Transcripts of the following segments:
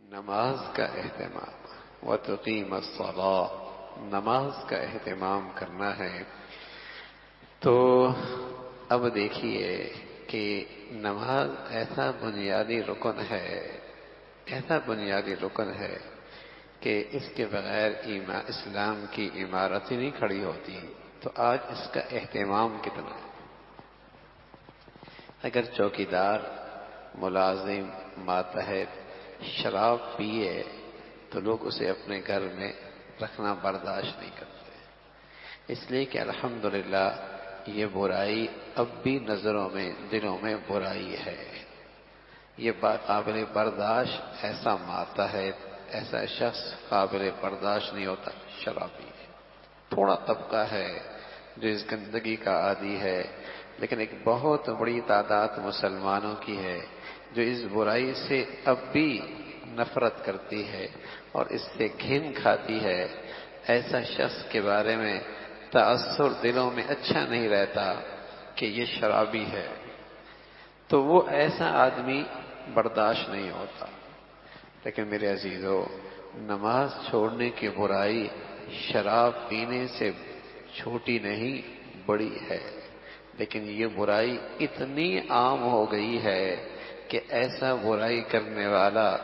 نماز کا اہتمام وتقیم الصلاۃ، نماز کا اہتمام کرنا ہے۔ تو اب دیکھیے کہ نماز ایسا بنیادی رکن ہے کہ اس کے بغیر اسلام کی عمارت ہی نہیں کھڑی ہوتی۔ تو آج اس کا اہتمام کتنا ہے؟ اگر چوکیدار، ملازم، ماتحت شراب پیے تو لوگ اسے اپنے گھر میں رکھنا برداشت نہیں کرتے، اس لیے کہ الحمدللہ یہ برائی اب بھی نظروں میں، دلوں میں برائی ہے۔ یہ قابل برداشت ایسا ماتحت، ایسا شخص قابل برداشت نہیں ہوتا شرابی ہے۔ تھوڑا طبقہ ہے جو اس گندگی کا عادی ہے، لیکن ایک بہت بڑی تعداد مسلمانوں کی ہے جو اس برائی سے اب بھی نفرت کرتی ہے اور اس سے گھن کھاتی ہے۔ ایسا شخص کے بارے میں تأثر دلوں میں اچھا نہیں رہتا کہ یہ شرابی ہے، تو وہ ایسا آدمی برداشت نہیں ہوتا۔ لیکن میرے عزیزو، نماز چھوڑنے کی برائی شراب پینے سے چھوٹی نہیں، بڑی ہے۔ لیکن یہ برائی اتنی عام ہو گئی ہے کہ ایسا برائی کرنے والا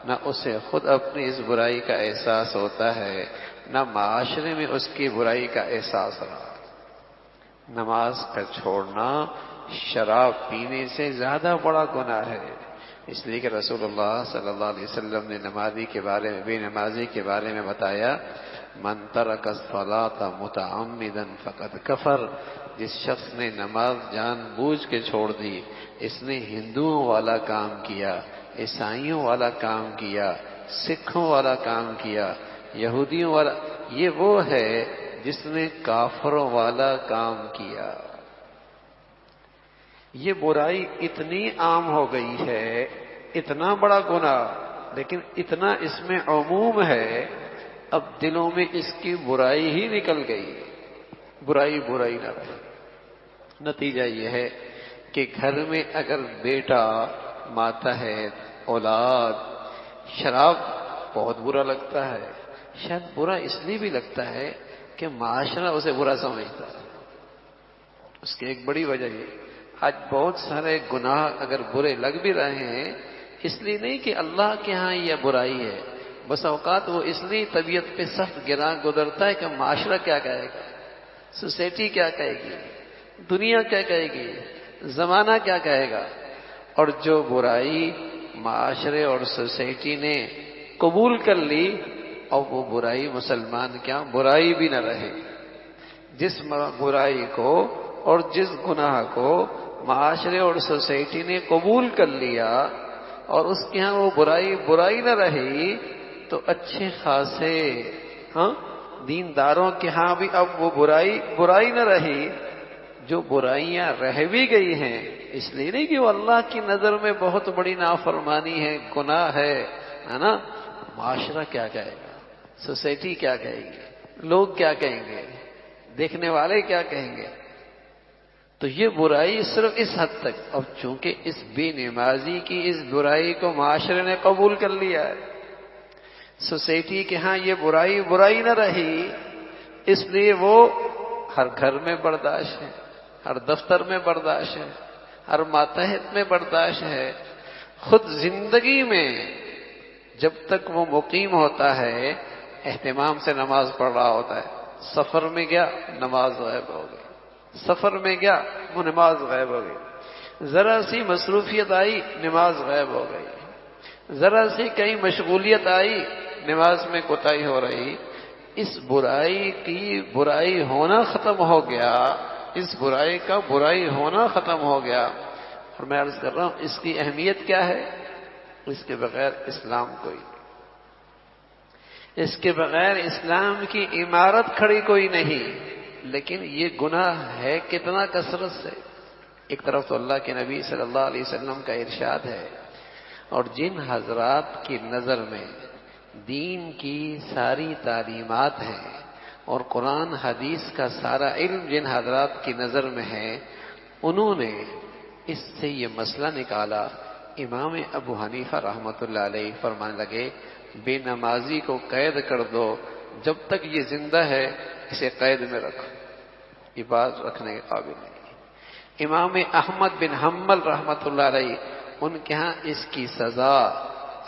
نہ اسے خود اپنی اس برائی کا احساس ہوتا ہے، نہ معاشرے میں اس کی برائی کا احساس رہا۔ نماز کا چھوڑنا شراب پینے سے زیادہ بڑا گناہ ہے، اس لیے کہ رسول اللہ صلی اللہ علیہ وسلم نے بے نمازی کے بارے میں بتایا، من ترک الصلاۃ متعمدا فقد کفر، جس شخص نے نماز جان بوجھ کے چھوڑ دی، اس نے ہندوؤں والا کام کیا، عیسائیوں والا کام کیا، سکھوں والا کام کیا، یہودیوں والا۔ یہ وہ ہے جس نے کافروں والا کام کیا۔ یہ برائی اتنی عام ہو گئی ہے، اتنا بڑا گناہ، لیکن اتنا اس میں عموم ہے، اب دلوں میں اس کی برائی ہی نکل گئی، برائی نہ رہے۔ نتیجہ یہ ہے کہ گھر میں اگر بیٹا، ماتحت، اولاد شراب، بہت برا لگتا ہے۔ شاید برا اس لیے بھی لگتا ہے کہ معاشرہ اسے برا سمجھتا ہے۔ اس کی ایک بڑی وجہ یہ، آج بہت سارے گناہ اگر برے لگ بھی رہے ہیں، اس لیے نہیں کہ اللہ کے ہاں یہ برائی ہے، بس اوقات وہ اس لیے طبیعت پہ سخت گراں گزرتا ہے کہ معاشرہ کیا کہے گا، سوسائٹی کیا کہے گی، دنیا کیا کہے گی، زمانہ کیا کہے گا۔ اور جو برائی معاشرے اور سوسائٹی نے قبول کر لی، اور وہ برائی مسلمان کیا برائی بھی نہ رہے۔ جس برائی کو اور جس گناہ کو معاشرے اور سوسائٹی نے قبول کر لیا اور اس کے ہاں وہ برائی نہ رہی، تو اچھے خاصے دینداروں کے ہاں بھی اب وہ برائی نہ رہی۔ جو برائیاں رہ بھی گئی ہیں، اس لیے نہیں کہ وہ اللہ کی نظر میں بہت بڑی نافرمانی ہے، گناہ ہے نا، معاشرہ کیا کہے گا، سوسائٹی کیا کہے گی، لوگ کیا کہیں گے، دیکھنے والے کیا کہیں گے۔ تو یہ برائی صرف اس حد تک، اب چونکہ اس بے نمازی کی اس برائی کو معاشرے نے قبول کر لیا ہے، سوسائٹی کے ہاں یہ برائی نہ رہی، اس لیے وہ ہر گھر میں برداشت ہے، ہر دفتر میں برداشت ہے، ہر ماتحت میں برداشت ہے۔ خود زندگی میں جب تک وہ مقیم ہوتا ہے، اہتمام سے نماز پڑھ رہا ہوتا ہے، سفر میں گیا نماز غائب ہو گئی، سفر میں گیا وہ نماز غائب ہو گئی، ذرا سی مصروفیت آئی نماز غائب ہو گئی، ذرا سی کہیں مشغولیت آئی نماز میں کوتاہی ہو رہی۔ اس برائی ہونا ختم ہو گیا، اس برائی کا برائی ہونا ختم ہو گیا۔ اور میں عرض کر رہا ہوں، اس کی اہمیت کیا ہے؟ اس کے بغیر اسلام کوئی نہیں، اس کے بغیر اسلام کی عمارت کھڑی کوئی نہیں۔ لیکن یہ گناہ ہے کتنا کثرت سے۔ ایک طرف تو اللہ کے نبی صلی اللہ علیہ وسلم کا ارشاد ہے، اور جن حضرات کی نظر میں دین کی ساری تعلیمات ہیں اور قرآن حدیث کا سارا علم جن حضرات کی نظر میں ہے، انہوں نے اس سے یہ مسئلہ نکالا، امام ابو حنیفہ رحمۃ اللہ علیہ فرمانے لگے بے نمازی کو قید کر دو، جب تک یہ زندہ ہے اسے قید میں رکھو، یہ بات رکھنے کے قابل نہیں۔ امام احمد بن حنبل رحمۃ اللہ علیہ ان کے ہاں اس کی سزا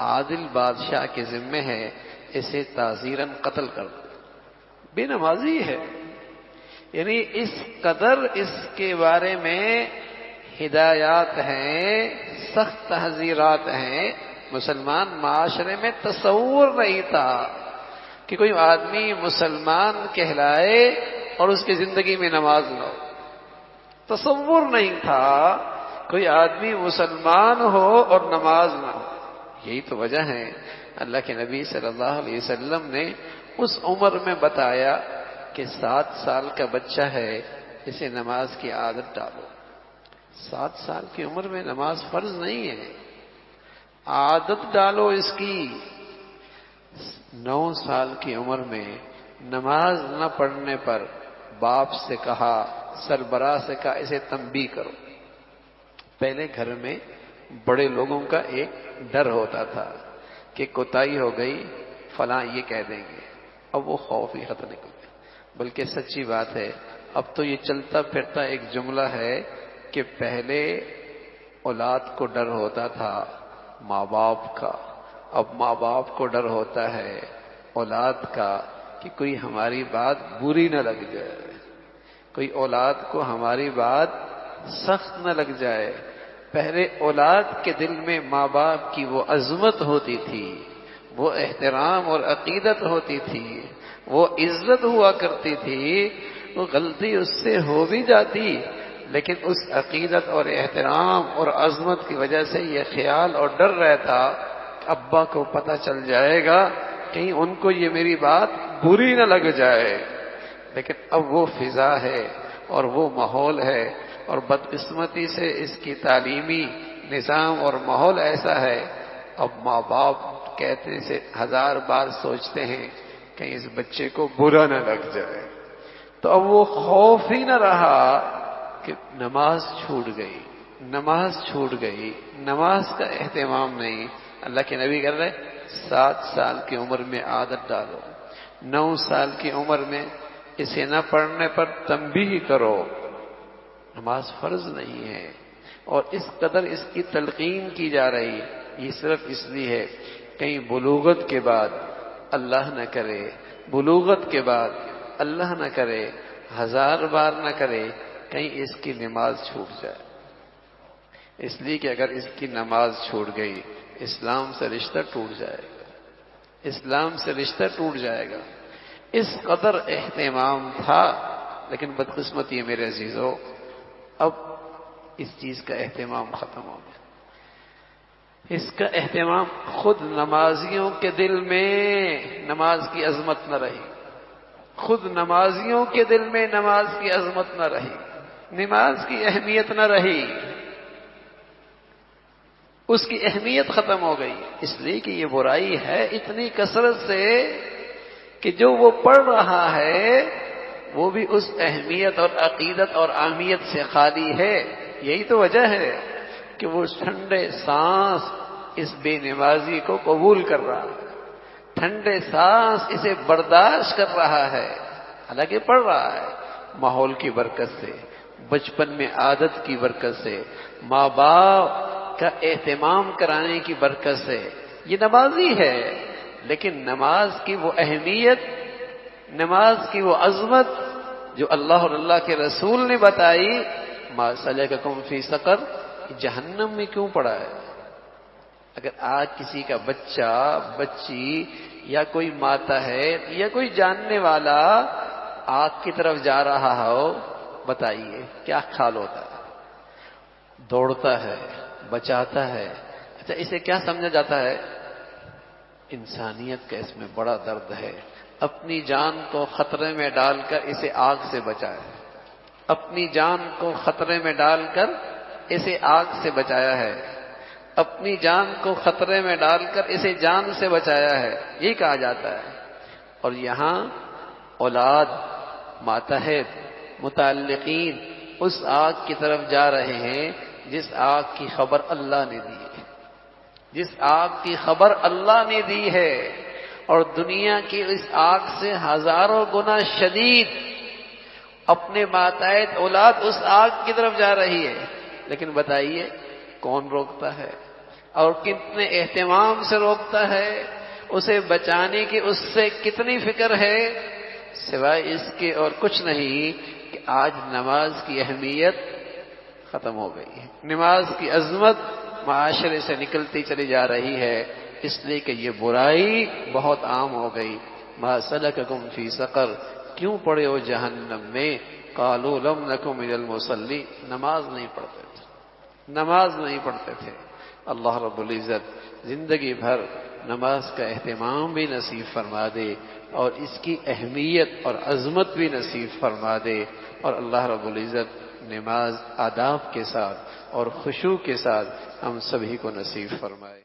عادل بادشاہ کے ذمے ہے، اسے تعزیراً قتل کر دو، بے نمازی ہے۔ یعنی اس قدر اس کے بارے میں ہدایات ہیں، سخت تحذیرات ہیں، مسلمان معاشرے میں تصور نہیں تھا کہ کوئی آدمی مسلمان کہلائے اور اس کی زندگی میں نماز نہ ہو، تصور نہیں تھا کوئی آدمی مسلمان ہو اور نماز نہ ہو۔ یہی تو وجہ ہے اللہ کے نبی صلی اللہ علیہ وسلم نے اس عمر میں بتایا کہ 7 سال کا بچہ ہے اسے نماز کی عادت ڈالو۔ 7 سال کی عمر میں نماز فرض نہیں ہے، عادت ڈالو اس کی۔ 9 سال کی عمر میں نماز نہ پڑھنے پر باپ سے کہا، سربراہ سے کہا اسے تنبیہ کرو۔ پہلے گھر میں بڑے لوگوں کا ایک ڈر ہوتا تھا کہ کوتاہی ہو گئی فلاں یہ کہہ دیں گے، اب وہ خوف ہی ختم نکل گیا۔ بلکہ سچی بات ہے، اب تو یہ چلتا پھرتا ایک جملہ ہے کہ پہلے اولاد کو ڈر ہوتا تھا ماں باپ کا، اب ماں باپ کو ڈر ہوتا ہے اولاد کا کہ کوئی ہماری بات بری نہ لگ جائے، کوئی اولاد کو ہماری بات سخت نہ لگ جائے۔ پہلے اولاد کے دل میں ماں باپ کی وہ عظمت ہوتی تھی، وہ احترام اور عقیدت ہوتی تھی، وہ عزت ہوا کرتی تھی، وہ غلطی اس سے ہو بھی جاتی لیکن اس عقیدت اور احترام اور عظمت کی وجہ سے یہ خیال اور ڈر رہتا ابا کو پتہ چل جائے گا کہیں ان کو یہ میری بات بری نہ لگ جائے۔ لیکن اب وہ فضا ہے اور وہ ماحول ہے، اور بدقسمتی سے اس کی تعلیمی نظام اور ماحول ایسا ہے، اب ماں باپ کہتے سے 1000 بار سوچتے ہیں کہیں اس بچے کو برا نہ لگ جائے۔ تو اب وہ خوف ہی نہ رہا کہ نماز چھوٹ گئی، نماز چھوٹ گئی، نماز کا اہتمام نہیں۔ اللہ کے نبی کر رہے 7 سال کی عمر میں عادت ڈالو، 9 سال کی عمر میں اسے نہ پڑھنے پر تنبیہ کرو۔ نماز فرض نہیں ہے اور اس قدر اس کی تلقین کی جا رہی، یہ صرف اس لیے ہے کہیں بلوغت کے بعد اللہ نہ کرے، بلوغت کے بعد اللہ نہ کرے، 1000 بار نہ کرے، کہیں اس کی نماز چھوٹ جائے۔ اس لیے کہ اگر اس کی نماز چھوٹ گئی اسلام سے رشتہ ٹوٹ جائے گا، اسلام سے رشتہ ٹوٹ جائے گا۔ اس قدر اہتمام تھا، لیکن بدقسمتی ہے میرے عزیزو، اب اس چیز کا اہتمام ختم ہو گیا۔ اس کا اہتمام خود نمازیوں کے دل میں نماز کی عظمت نہ رہی، خود نمازیوں کے دل میں نماز کی عظمت نہ رہی، نماز کی اہمیت نہ رہی، اس کی اہمیت ختم ہو گئی۔ اس لیے کہ یہ برائی ہے اتنی کثرت سے کہ جو وہ پڑھ رہا ہے وہ بھی اس اہمیت اور عقیدت اور اہمیت سے خالی ہے۔ یہی تو وجہ ہے کہ وہ ٹھنڈے سانس اس بے نمازی کو قبول کر رہا ہے، ٹھنڈے سانس اسے برداشت کر رہا ہے، حالانکہ پڑھ رہا ہے۔ ماحول کی برکت سے، بچپن میں عادت کی برکت سے، ماں باپ کا اہتمام کرانے کی برکت سے یہ نمازی ہے، لیکن نماز کی وہ اہمیت، نماز کی وہ عظمت جو اللہ اور اللہ کے رسول نے بتائی، ما سلککم فی سقر، جہنم میں کیوں پڑا ہے؟ اگر آج کسی کا بچہ، بچی یا کوئی ماتحت یا کوئی جاننے والا آگ کی طرف جا رہا ہو، بتائیے کیا خیال ہوتا ہے؟ دوڑتا ہے، بچاتا ہے۔ اچھا اسے کیا سمجھا جاتا ہے؟ انسانیت کا اس میں بڑا درد ہے، اپنی جان کو خطرے میں ڈال کر اسے آگ سے بچایا ہے، اپنی جان کو خطرے میں ڈال کر اسے آگ سے بچایا ہے، اپنی جان کو خطرے میں ڈال کر اسے جان سے بچایا ہے، یہ کہا جاتا ہے۔ اور یہاں اولاد، ماتحت، متعلقین اس آگ کی طرف جا رہے ہیں جس آگ کی خبر اللہ نے دی ہے، جس آگ کی خبر اللہ نے دی ہے، اور دنیا کی اس آگ سے ہزاروں گنا شدید اپنے ماتحت اولاد اس آگ کی طرف جا رہی ہے، لیکن بتائیے کون روکتا ہے اور کتنے اہتمام سے روکتا ہے؟ اسے بچانے کی اس سے کتنی فکر ہے؟ سوائے اس کے اور کچھ نہیں کہ آج نماز کی اہمیت ختم ہو گئی ہے، نماز کی عظمت معاشرے سے نکلتی چلی جا رہی ہے، اس لیے کہ یہ برائی بہت عام ہو گئی۔ ما سلککم فی سقر، کیوں پڑے ہو جہنم میں؟ قالوا لم نک من المصلی، نماز نہیں پڑھتے تھے، نماز نہیں پڑھتے تھے۔ اللہ رب العزت زندگی بھر نماز کا اہتمام بھی نصیب فرما دے، اور اس کی اہمیت اور عظمت بھی نصیب فرما دے، اور اللہ رب العزت نماز آداب کے ساتھ اور خشوع کے ساتھ ہم سبھی کو نصیب فرمائے۔